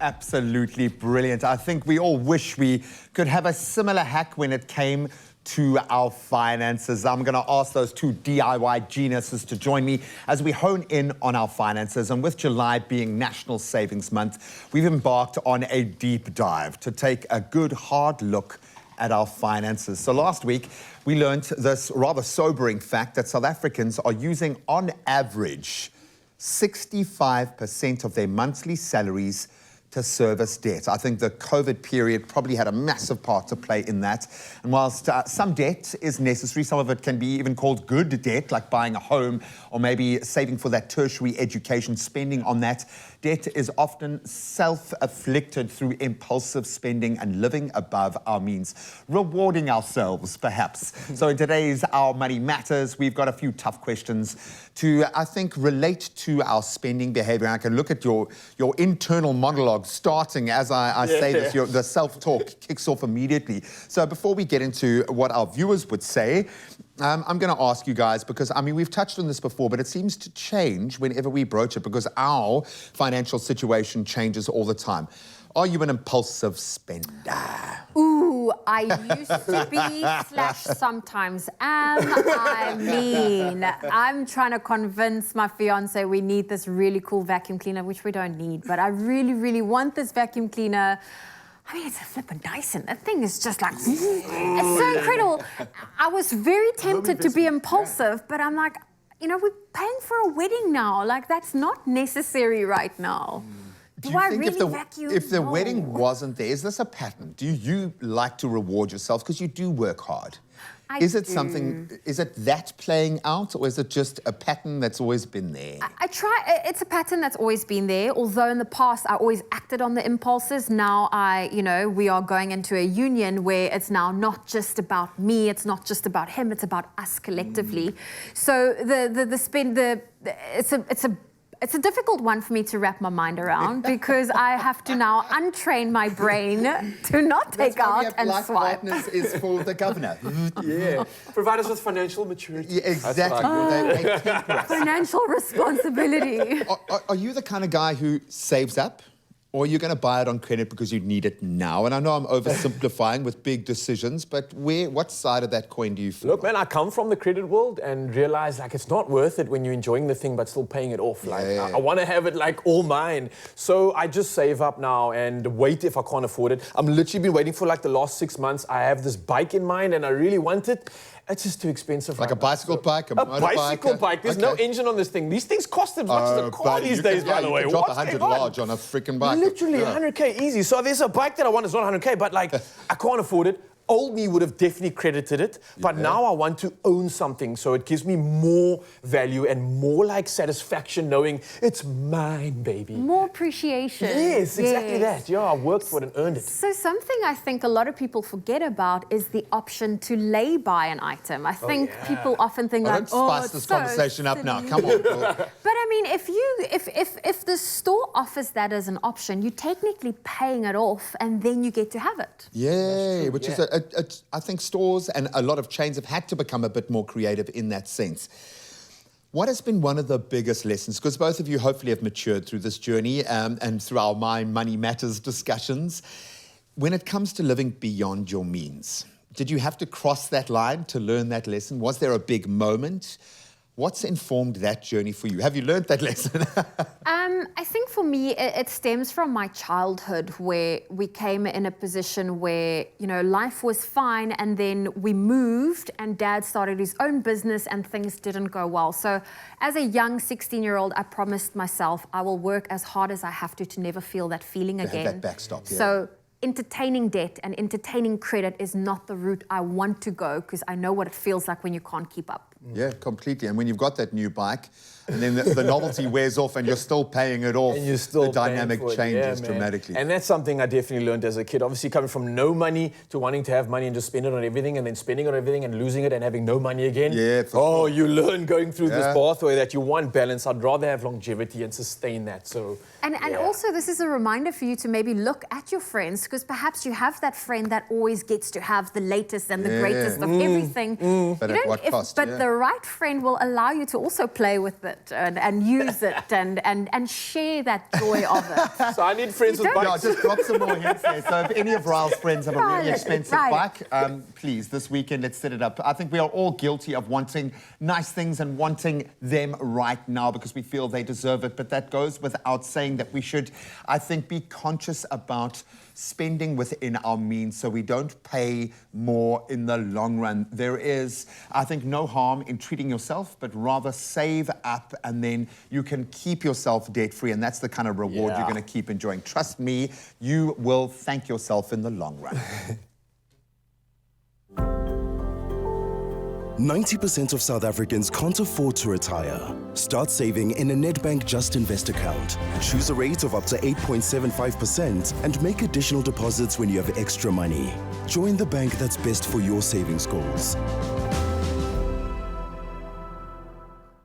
Absolutely brilliant. I think we all wish we could have a similar hack when it came to our finances. I'm going to ask those two DIY geniuses to join me as we hone in on our finances. And with July being National Savings Month, we've embarked on a deep dive to take a good hard look at our finances. So last week, we learned this rather sobering fact that South Africans are using, on average, 65% of their monthly salaries to service debt. I think the COVID period probably had a massive part to play in that. And whilst some debt is necessary, some of it can be even called good debt, like buying a home or maybe saving for that tertiary education, spending on that. Debt is often self-afflicted through impulsive spending and living above our means, rewarding ourselves, perhaps. So in today's Our Money Matters, we've got a few tough questions to, I think, relate to our spending behavior. And I can look at your internal monologue starting as I say this. The self-talk kicks off immediately. So before we get into what our viewers would say, I'm going to ask you guys, because, I mean, we've touched on this before, but it seems to change whenever we broach it because our financial situation changes all the time. Are you an impulsive spender? Ooh, I used to be / sometimes am. I mean, I'm trying to convince my fiance we need this really cool vacuum cleaner, which we don't need, but I really, really want this vacuum cleaner. I mean, it's a flippin' Dyson. That thing is just like, it's so incredible. I was very tempted to be impulsive, but I'm like, you know, we're paying for a wedding now. Like, that's not necessary right now. Do you think if the wedding wasn't there, is this a pattern? Do you like to reward yourself because you do work hard? Is it that playing out, or is it just a pattern that's always been there? I try, it's a pattern that's always been there, although in the past I always acted on the impulses. Now we are going into a union where it's now not just about me, it's not just about him, it's about us collectively. So it's a difficult one for me to wrap my mind around because I have to now untrain my brain to not take out and swipe. Partners is for the governor. Provide us with financial maturity. Yeah, exactly. They temper us. Financial responsibility. Are you the kind of guy who saves up? Or are you going to buy it on credit because you need it now? And I know I'm oversimplifying with big decisions, but what side of that coin do you feel? Look, man, I come from the credit world and realize, like, it's not worth it when you're enjoying the thing but still paying it off. Like, I want to have it, like, all mine. So I just save up now and wait if I can't afford it. I'm literally been waiting for, like, the last 6 months. I have this bike in mind and I really want it. It's just too expensive. Like a bicycle bike, a motorbike? Bicycle bike. There's no engine on this thing. These things cost as much as a car these days, by the way. You can drop 100 large on a freaking bike. Literally 100K easy. So there's a bike that I want. It's not 100K, but like I can't afford it. Old me would have definitely credited it, but now I want to own something, so it gives me more value and more like satisfaction knowing it's mine, baby. More appreciation. Yes, exactly that. Yeah, I worked for it and earned it. So something I think a lot of people forget about is the option to lay buy an item. I think people often think don't spice this conversation up now. Come on. But I mean, if the store offers that as an option, you're technically paying it off and then you get to have it. Yeah, which is I think stores and a lot of chains have had to become a bit more creative in that sense. What has been one of the biggest lessons? Because both of you hopefully have matured through this journey and through our My Money Matters discussions. When it comes to living beyond your means, did you have to cross that line to learn that lesson? Was there a big moment? What's informed that journey for you? Have you learned that lesson? I think for me, it stems from my childhood where we came in a position where, you know, life was fine and then we moved and Dad started his own business and things didn't go well. So as a young 16-year-old, I promised myself I will work as hard as I have to never feel that feeling again. Have that backstop, So entertaining debt and entertaining credit is not the route I want to go because I know what it feels like when you can't keep up. Yeah, completely. And when you've got that new bike and then the novelty wears off and you're still paying it off, and you're still the dynamic changes dramatically. And that's something I definitely learned as a kid. Obviously coming from no money to wanting to have money and just spend it on everything and then spending on everything and losing it and having no money again. Yeah. You learn going through this pathway that you want balance. I'd rather have longevity and sustain that. So And also, this is a reminder for you to maybe look at your friends, because perhaps you have that friend that always gets to have the latest and the greatest of everything. But at what cost? But the right friend will allow you to also play with it and use it and share that joy of it. So I need friends with bikes. Yeah, just drop some more hints there. So if any of Raul's friends have a really expensive bike, please, this weekend, let's set it up. I think we are all guilty of wanting nice things and wanting them right now because we feel they deserve it. But that goes without saying that we should, I think, be conscious about spending within our means so we don't pay more in the long run. There is, I think, no harm in treating yourself, but rather save up and then you can keep yourself debt-free, and that's the kind of reward you're going to keep enjoying. Trust me, you will thank yourself in the long run. 90% of South Africans can't afford to retire. Start saving in a NEDBANK Just Invest account. Choose a rate of up to 8.75% and make additional deposits when you have extra money. Join the bank that's best for your savings goals.